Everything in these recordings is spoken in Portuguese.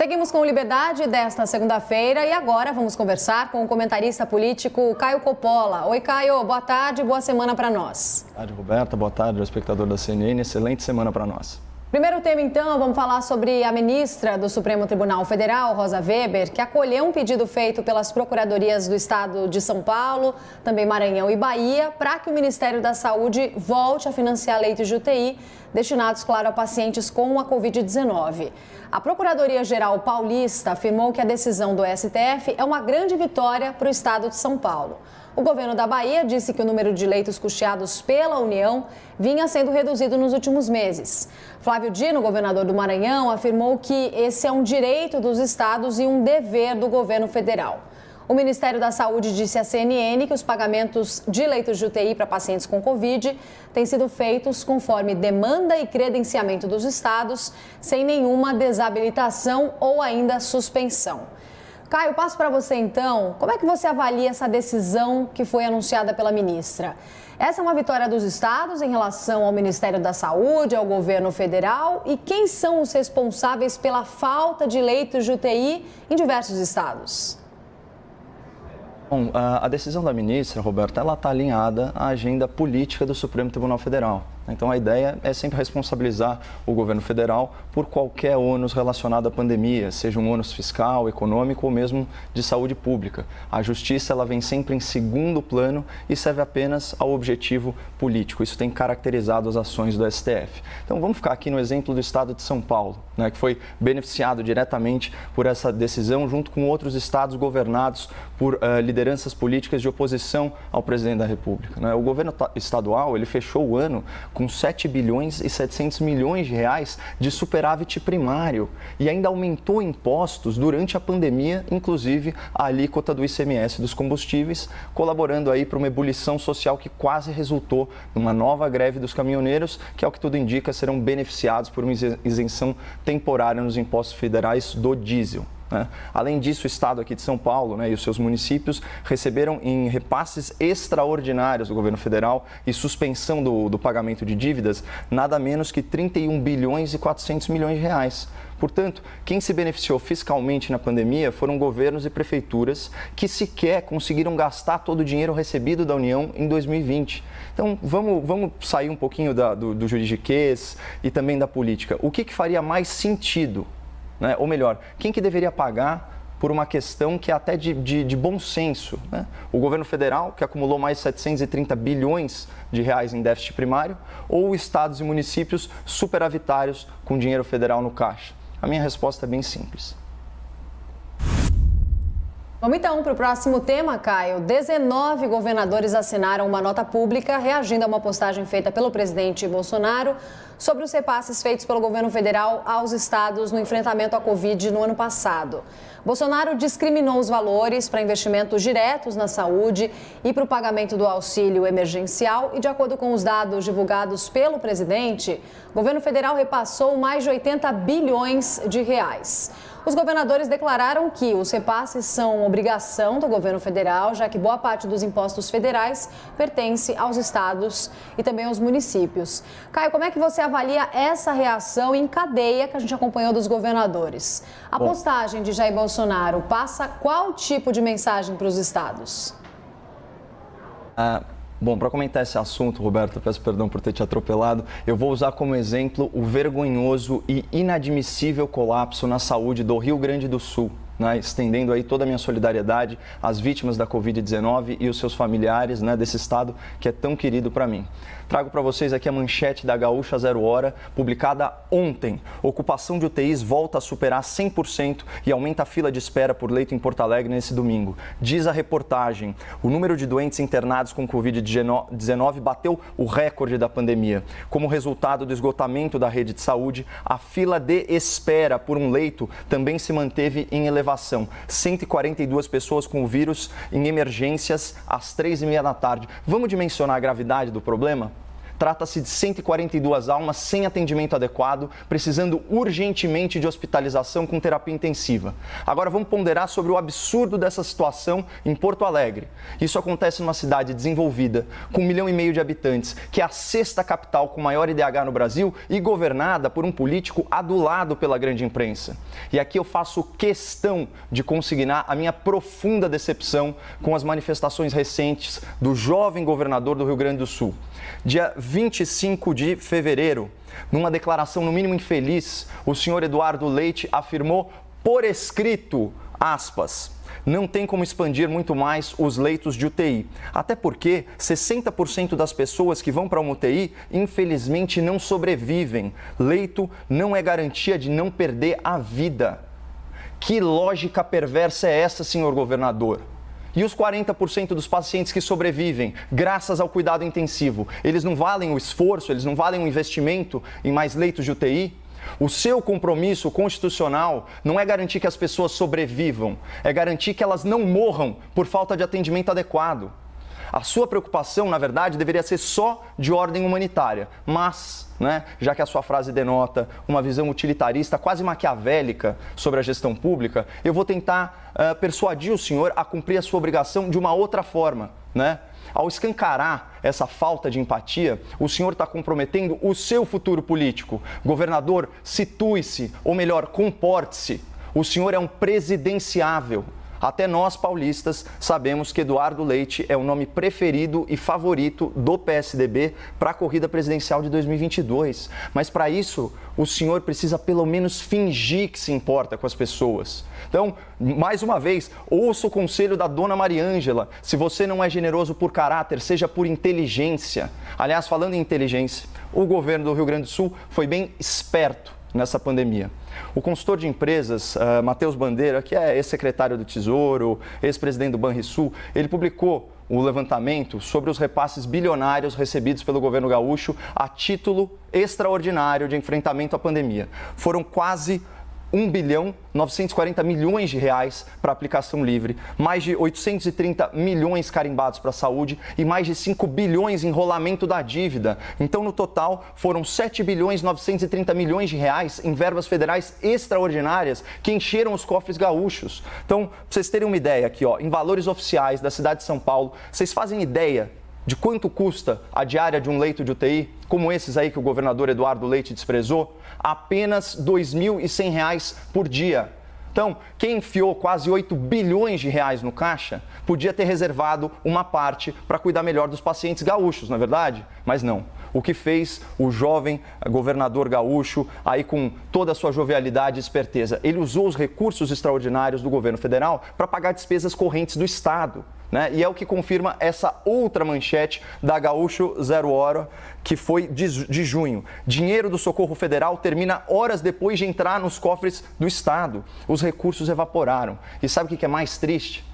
Seguimos com Liberdade desta segunda-feira e agora vamos conversar com o comentarista político Caio Coppola. Oi, Caio, boa tarde, boa semana para nós. Boa tarde, Roberta. Boa tarde ao espectador da CNN. Excelente semana para nós. Primeiro tema, então, vamos falar sobre a ministra do Supremo Tribunal Federal, Rosa Weber, que acolheu um pedido feito pelas procuradorias do estado de São Paulo, também Maranhão e Bahia, para que o Ministério da Saúde volte a financiar leitos de UTI destinados, claro, a pacientes com a Covid-19. A Procuradoria-Geral Paulista afirmou que a decisão do STF é uma grande vitória para o estado de São Paulo. O governo da Bahia disse que o número de leitos custeados pela União vinha sendo reduzido nos últimos meses. Flávio Dino, governador do Maranhão, afirmou que esse é um direito dos estados e um dever do governo federal. O Ministério da Saúde disse à CNN que os pagamentos de leitos de UTI para pacientes com Covid têm sido feitos conforme demanda e credenciamento dos estados, sem nenhuma desabilitação ou ainda suspensão. Caio, passo para você então. Como é que você avalia essa decisão que foi anunciada pela ministra? Essa é uma vitória dos estados em relação ao Ministério da Saúde, ao governo federal? E quem são os responsáveis pela falta de leitos de UTI em diversos estados? Bom, a decisão da ministra, Roberta, ela está alinhada à agenda política do Supremo Tribunal Federal. Então, a ideia é sempre responsabilizar o governo federal por qualquer ônus relacionado à pandemia, seja um ônus fiscal, econômico ou mesmo de saúde pública. A justiça ela vem sempre em segundo plano e serve apenas ao objetivo político. Isso tem caracterizado as ações do STF. Então, vamos ficar aqui no exemplo do estado de São Paulo, que foi beneficiado diretamente por essa decisão, junto com outros estados governados por lideranças políticas de oposição ao presidente da República. O governo estadual ele fechou o ano com 7 bilhões e 700 milhões de reais de superávit primário e ainda aumentou impostos durante a pandemia, inclusive a alíquota do ICMS dos combustíveis, colaborando aí para uma ebulição social que quase resultou numa nova greve dos caminhoneiros, que ao que tudo indica serão beneficiados por uma isenção temporária nos impostos federais do diesel. Além disso, o estado aqui de São Paulo e os seus municípios receberam em repasses extraordinários do governo federal e suspensão do pagamento de dívidas nada menos que 31 bilhões e 400 milhões de reais. Portanto, quem se beneficiou fiscalmente na pandemia foram governos e prefeituras que sequer conseguiram gastar todo o dinheiro recebido da União em 2020. Então, vamos sair um pouquinho do juridiquês e também da política. O que faria mais sentido? Ou melhor, quem que deveria pagar por uma questão que é até de bom senso? O governo federal, que acumulou mais de 730 bilhões de reais em déficit primário, ou estados e municípios superavitários com dinheiro federal no caixa? A minha resposta é bem simples. Vamos então para o próximo tema, Caio. 19 governadores assinaram uma nota pública reagindo a uma postagem feita pelo presidente Bolsonaro sobre os repasses feitos pelo governo federal aos estados no enfrentamento à Covid no ano passado. Bolsonaro discriminou os valores para investimentos diretos na saúde e para o pagamento do auxílio emergencial e, de acordo com os dados divulgados pelo presidente, o governo federal repassou mais de 80 bilhões de reais. Os governadores declararam que os repasses são obrigação do governo federal, já que boa parte dos impostos federais pertence aos estados e também aos municípios. Caio, como é que você avalia essa reação em cadeia que a gente acompanhou dos governadores? A postagem de Jair Bolsonaro passa qual tipo de mensagem para os estados? Bom, para comentar esse assunto, Roberto, peço perdão por ter te atropelado, eu vou usar como exemplo o vergonhoso e inadmissível colapso na saúde do Rio Grande do Sul, estendendo aí toda a minha solidariedade às vítimas da Covid-19 e os seus familiares desse estado que é tão querido para mim. Trago para vocês aqui a manchete da Gaúcha Zero Hora, publicada ontem. Ocupação de UTIs volta a superar 100% e aumenta a fila de espera por leito em Porto Alegre nesse domingo. Diz a reportagem, o número de doentes internados com Covid-19 bateu o recorde da pandemia. Como resultado do esgotamento da rede de saúde, a fila de espera por um leito também se manteve em elevação. 142 pessoas com o vírus em emergências às 3h30 da tarde. Vamos dimensionar a gravidade do problema? Trata-se de 142 almas sem atendimento adequado, precisando urgentemente de hospitalização com terapia intensiva. Agora vamos ponderar sobre o absurdo dessa situação em Porto Alegre. Isso acontece numa cidade desenvolvida, com 1,5 milhão de habitantes, que é a 6ª capital com maior IDH no Brasil e governada por um político adulado pela grande imprensa. E aqui eu faço questão de consignar a minha profunda decepção com as manifestações recentes do jovem governador do Rio Grande do Sul. Dia 25 de fevereiro, numa declaração no mínimo infeliz, o senhor Eduardo Leite afirmou por escrito, aspas, não tem como expandir muito mais os leitos de UTI. Até porque 60% das pessoas que vão para uma UTI, infelizmente, não sobrevivem. Leito não é garantia de não perder a vida. Que lógica perversa é essa, senhor governador? E os 40% dos pacientes que sobrevivem, graças ao cuidado intensivo, eles não valem o esforço, eles não valem o investimento em mais leitos de UTI? O seu compromisso constitucional não é garantir que as pessoas sobrevivam, é garantir que elas não morram por falta de atendimento adequado. A sua preocupação, na verdade, deveria ser só de ordem humanitária, mas, já que a sua frase denota uma visão utilitarista, quase maquiavélica sobre a gestão pública, eu vou tentar persuadir o senhor a cumprir a sua obrigação de uma outra forma, Ao escancarar essa falta de empatia, o senhor está comprometendo o seu futuro político. Governador, situe-se, ou melhor, comporte-se. O senhor é um presidenciável. Até nós, paulistas, sabemos que Eduardo Leite é o nome preferido e favorito do PSDB para a corrida presidencial de 2022. Mas para isso, o senhor precisa pelo menos fingir que se importa com as pessoas. Então, mais uma vez, ouça o conselho da dona Mariângela. Se você não é generoso por caráter, seja por inteligência. Aliás, falando em inteligência, o governo do Rio Grande do Sul foi bem esperto nessa pandemia. O consultor de empresas, Matheus Bandeira, que é ex-secretário do Tesouro, ex-presidente do Banrisul, ele publicou o levantamento sobre os repasses bilionários recebidos pelo governo gaúcho a título extraordinário de enfrentamento à pandemia. Foram quase 1,940 bilhão de reais para aplicação livre, mais de 830 milhões carimbados para a saúde e mais de 5 bilhões em rolamento da dívida. Então, no total, foram 7,930 bilhões de reais em verbas federais extraordinárias que encheram os cofres gaúchos. Então, para vocês terem uma ideia aqui, em valores oficiais da cidade de São Paulo, vocês fazem ideia de quanto custa a diária de um leito de UTI, como esses aí que o governador Eduardo Leite desprezou? Apenas R$ 2.100 por dia. Então, quem enfiou quase 8 bilhões de reais no caixa, podia ter reservado uma parte para cuidar melhor dos pacientes gaúchos, não é verdade? Mas não. O que fez o jovem governador gaúcho, aí com toda a sua jovialidade e esperteza? Ele usou os recursos extraordinários do governo federal para pagar despesas correntes do Estado. E é o que confirma essa outra manchete da Gaúcho Zero Hora, que foi de junho. Dinheiro do Socorro Federal termina horas depois de entrar nos cofres do Estado. Os recursos evaporaram. E sabe o que é mais triste?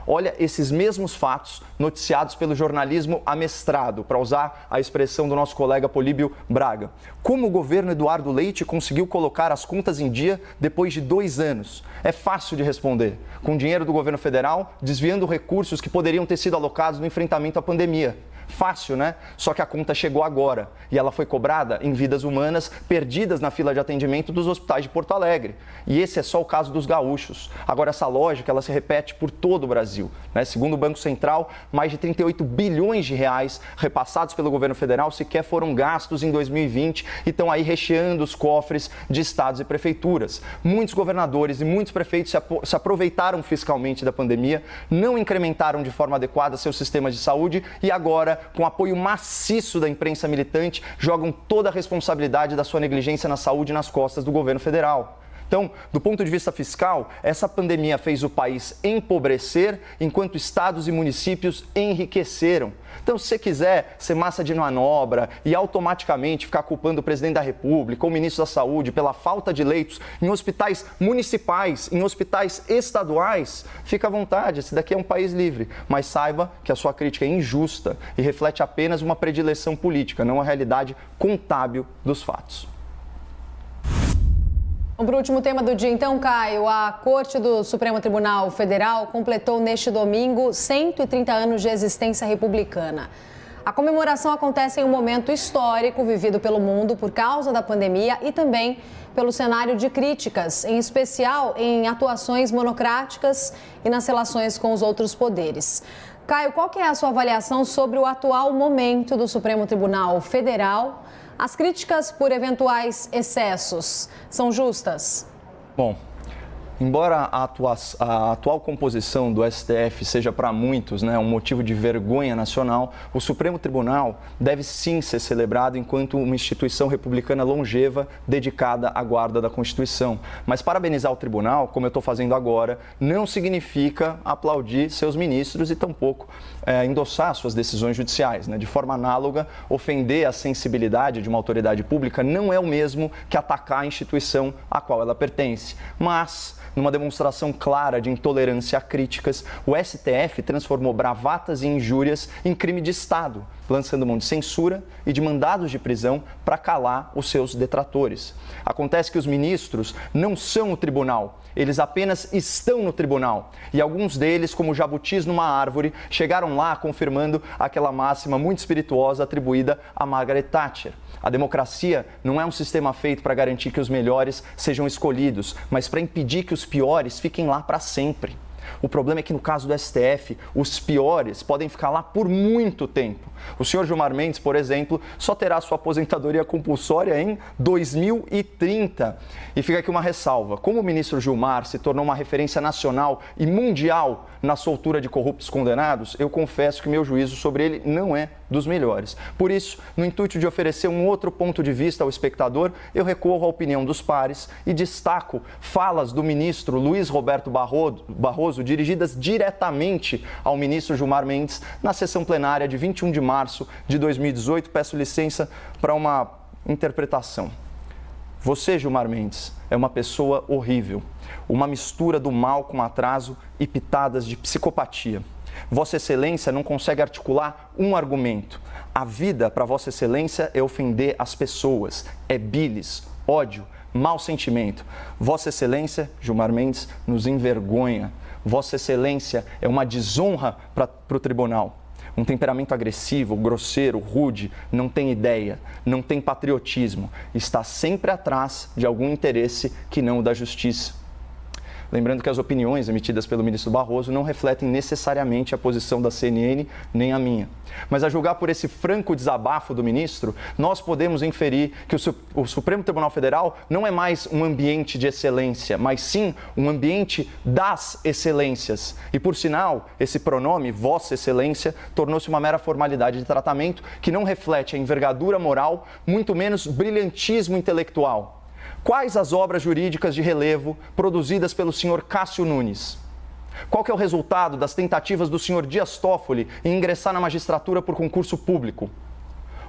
Olha esses mesmos fatos noticiados pelo jornalismo amestrado, para usar a expressão do nosso colega Políbio Braga. Como o governo Eduardo Leite conseguiu colocar as contas em dia depois de 2 anos? É fácil de responder. Com dinheiro do governo federal, desviando recursos que poderiam ter sido alocados no enfrentamento à pandemia. Fácil, Só que a conta chegou agora e ela foi cobrada em vidas humanas perdidas na fila de atendimento dos hospitais de Porto Alegre. E esse é só o caso dos gaúchos. Agora, essa lógica, ela se repete por todo o Brasil. Segundo o Banco Central, mais de 38 bilhões de reais repassados pelo governo federal sequer foram gastos em 2020 e estão aí recheando os cofres de estados e prefeituras. Muitos governadores e muitos prefeitos se aproveitaram fiscalmente da pandemia, não incrementaram de forma adequada seus sistemas de saúde e agora, com apoio maciço da imprensa militante, jogam toda a responsabilidade da sua negligência na saúde nas costas do governo federal. Então, do ponto de vista fiscal, essa pandemia fez o país empobrecer, enquanto estados e municípios enriqueceram. Então, se você quiser ser massa de manobra e automaticamente ficar culpando o presidente da República ou o ministro da Saúde pela falta de leitos em hospitais municipais, em hospitais estaduais, fica à vontade, esse daqui é um país livre. Mas saiba que a sua crítica é injusta e reflete apenas uma predileção política, não a realidade contábil dos fatos. Para o último tema do dia, então, Caio, a Corte do Supremo Tribunal Federal completou neste domingo 130 anos de existência republicana. A comemoração acontece em um momento histórico vivido pelo mundo por causa da pandemia e também pelo cenário de críticas, em especial em atuações monocráticas e nas relações com os outros poderes. Caio, qual que é a sua avaliação sobre o atual momento do Supremo Tribunal Federal? As críticas por eventuais excessos são justas? Bom, embora a atual composição do STF seja para muitos, um motivo de vergonha nacional, o Supremo Tribunal deve sim ser celebrado enquanto uma instituição republicana longeva dedicada à guarda da Constituição. Mas parabenizar o tribunal, como eu estou fazendo agora, não significa aplaudir seus ministros e tampouco endossar suas decisões judiciais. De forma análoga, ofender a sensibilidade de uma autoridade pública não é o mesmo que atacar a instituição a qual ela pertence. Mas, numa demonstração clara de intolerância a críticas, o STF transformou bravatas e injúrias em crime de Estado, lançando mão de censura e de mandados de prisão para calar os seus detratores. Acontece que os ministros não são o tribunal, eles apenas estão no tribunal. E alguns deles, como jabutis numa árvore, chegaram lá confirmando aquela máxima muito espirituosa atribuída a Margaret Thatcher. A democracia não é um sistema feito para garantir que os melhores sejam escolhidos, mas para impedir que os piores fiquem lá para sempre. O problema é que no caso do STF, os piores podem ficar lá por muito tempo. O senhor Gilmar Mendes, por exemplo, só terá sua aposentadoria compulsória em 2030. E fica aqui uma ressalva. Como o ministro Gilmar se tornou uma referência nacional e mundial na soltura de corruptos condenados, eu confesso que meu juízo sobre ele não é dos melhores. Por isso, no intuito de oferecer um outro ponto de vista ao espectador, eu recorro à opinião dos pares e destaco falas do ministro Luiz Roberto Barroso dirigidas diretamente ao ministro Gilmar Mendes na sessão plenária de 21 de março de 2018. Peço licença para uma interpretação. Você, Gilmar Mendes, é uma pessoa horrível, uma mistura do mal com atraso e pitadas de psicopatia. Vossa Excelência não consegue articular um argumento. A vida para Vossa Excelência é ofender as pessoas, é bilis, ódio, mau sentimento. Vossa Excelência, Gilmar Mendes, nos envergonha. Vossa Excelência é uma desonra para o tribunal. Um temperamento agressivo, grosseiro, rude, não tem ideia, não tem patriotismo, está sempre atrás de algum interesse que não o da justiça. Lembrando que as opiniões emitidas pelo ministro Barroso não refletem necessariamente a posição da CNN nem a minha. Mas a julgar por esse franco desabafo do ministro, nós podemos inferir que o Supremo Tribunal Federal não é mais um ambiente de excelência, mas sim um ambiente das excelências. E por sinal, esse pronome, Vossa Excelência, tornou-se uma mera formalidade de tratamento que não reflete a envergadura moral, muito menos brilhantismo intelectual. Quais as obras jurídicas de relevo produzidas pelo senhor Cássio Nunes? Qual que é o resultado das tentativas do senhor Dias Toffoli em ingressar na magistratura por concurso público?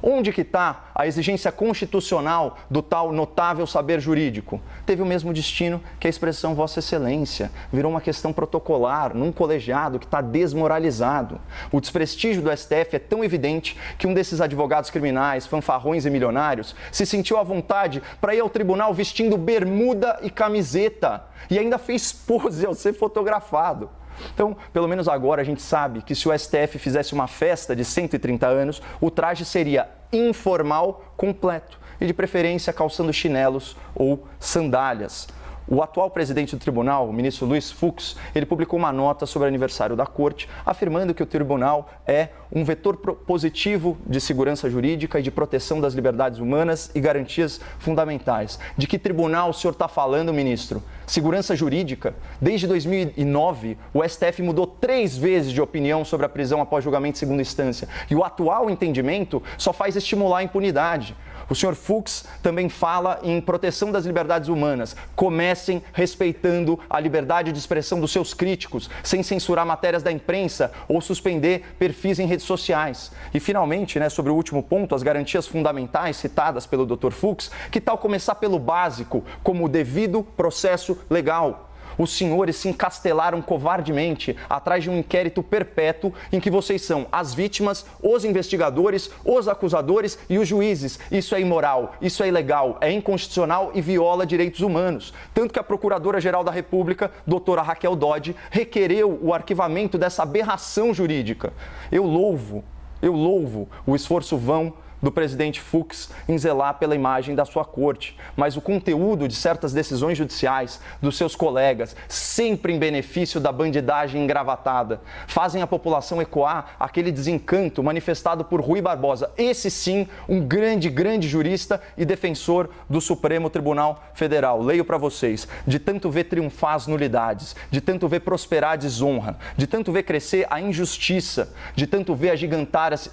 Onde que está a exigência constitucional do tal notável saber jurídico? Teve o mesmo destino que a expressão Vossa Excelência. Virou uma questão protocolar, num colegiado que está desmoralizado. O desprestígio do STF é tão evidente que um desses advogados criminais, fanfarrões e milionários, se sentiu à vontade para ir ao tribunal vestindo bermuda e camiseta. E ainda fez pose ao ser fotografado. Então, pelo menos agora a gente sabe que se o STF fizesse uma festa de 130 anos, o traje seria informal completo e de preferência calçando chinelos ou sandálias. O atual presidente do tribunal, o ministro Luiz Fux, ele publicou uma nota sobre o aniversário da corte, afirmando que o tribunal é um vetor positivo de segurança jurídica e de proteção das liberdades humanas e garantias fundamentais. De que tribunal o senhor está falando, ministro? Segurança jurídica? Desde 2009, o STF mudou 3 vezes de opinião sobre a prisão após julgamento de segunda instância. E o atual entendimento só faz estimular a impunidade. O senhor Fux também fala em proteção das liberdades humanas. Comecem respeitando a liberdade de expressão dos seus críticos, sem censurar matérias da imprensa ou suspender perfis em redes sociais. E, finalmente, sobre o último ponto, as garantias fundamentais citadas pelo Dr. Fux, que tal começar pelo básico, como o devido processo legal? Os senhores se encastelaram covardemente atrás de um inquérito perpétuo em que vocês são as vítimas, os investigadores, os acusadores e os juízes. Isso é imoral, isso é ilegal, é inconstitucional e viola direitos humanos. Tanto que a Procuradora-Geral da República, doutora Raquel Dodge, requereu o arquivamento dessa aberração jurídica. Eu louvo Eu louvo o esforço vão do presidente Fux em zelar pela imagem da sua corte, mas o conteúdo de certas decisões judiciais dos seus colegas, sempre em benefício da bandidagem engravatada, fazem a população ecoar aquele desencanto manifestado por Rui Barbosa, esse sim, um grande jurista e defensor do Supremo Tribunal Federal. Leio para vocês: de tanto ver triunfar as nulidades, de tanto ver prosperar a desonra, de tanto ver crescer a injustiça, de tanto ver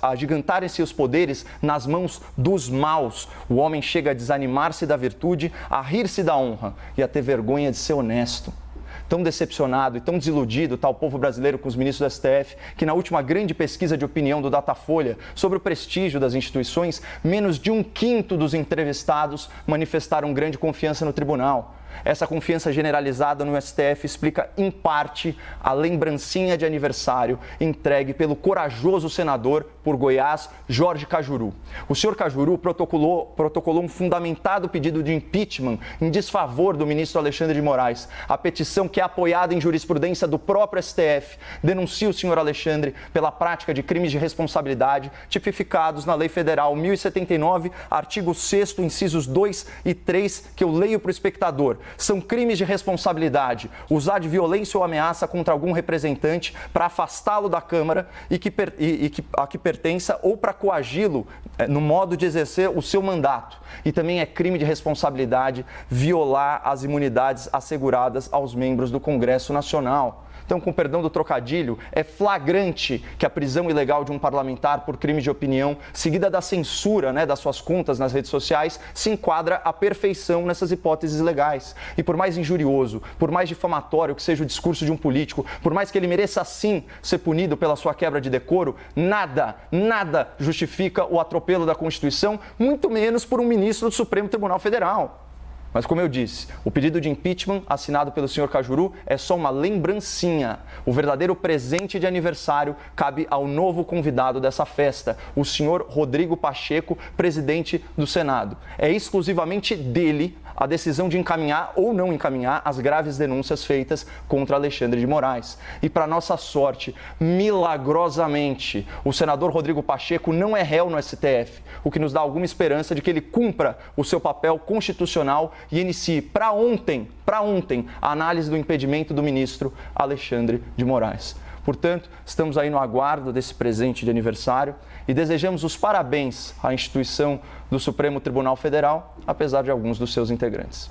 agigantarem-se os poderes nas mãos dos maus, o homem chega a desanimar-se da virtude, a rir-se da honra e a ter vergonha de ser honesto. Tão decepcionado e tão desiludido está o povo brasileiro com os ministros do STF, que na última grande pesquisa de opinião do Datafolha sobre o prestígio das instituições, menos de 1/5 dos entrevistados manifestaram grande confiança no tribunal. Essa confiança generalizada no STF explica, em parte, a lembrancinha de aniversário entregue pelo corajoso senador por Goiás, Jorge Cajuru. O senhor Cajuru protocolou um fundamentado pedido de impeachment em desfavor do ministro Alexandre de Moraes. A petição, que é apoiada em jurisprudência do próprio STF, denuncia o senhor Alexandre pela prática de crimes de responsabilidade tipificados na Lei Federal 1079, artigo 6º, incisos 2 e 3, que eu leio para o espectador. São crimes de responsabilidade usar de violência ou ameaça contra algum representante para afastá-lo da Câmara a que pertença ou para coagi-lo no modo de exercer o seu mandato. E também é crime de responsabilidade violar as imunidades asseguradas aos membros do Congresso Nacional. Então, com perdão do trocadilho, é flagrante que a prisão ilegal de um parlamentar por crime de opinião, seguida da censura, das suas contas nas redes sociais, se enquadra à perfeição nessas hipóteses legais. E por mais injurioso, por mais difamatório que seja o discurso de um político, por mais que ele mereça sim ser punido pela sua quebra de decoro, nada justifica o atropelo da Constituição, muito menos por um ministro do Supremo Tribunal Federal. Mas, como eu disse, o pedido de impeachment assinado pelo senhor Cajuru é só uma lembrancinha. O verdadeiro presente de aniversário cabe ao novo convidado dessa festa, o senhor Rodrigo Pacheco, presidente do Senado. É exclusivamente dele a decisão de encaminhar ou não encaminhar as graves denúncias feitas contra Alexandre de Moraes. E, para nossa sorte, milagrosamente, o senador Rodrigo Pacheco não é réu no STF, o que nos dá alguma esperança de que ele cumpra o seu papel constitucional e inicie para ontem, a análise do impedimento do ministro Alexandre de Moraes. Portanto, estamos aí no aguardo desse presente de aniversário e desejamos os parabéns à instituição do Supremo Tribunal Federal, apesar de alguns dos seus integrantes.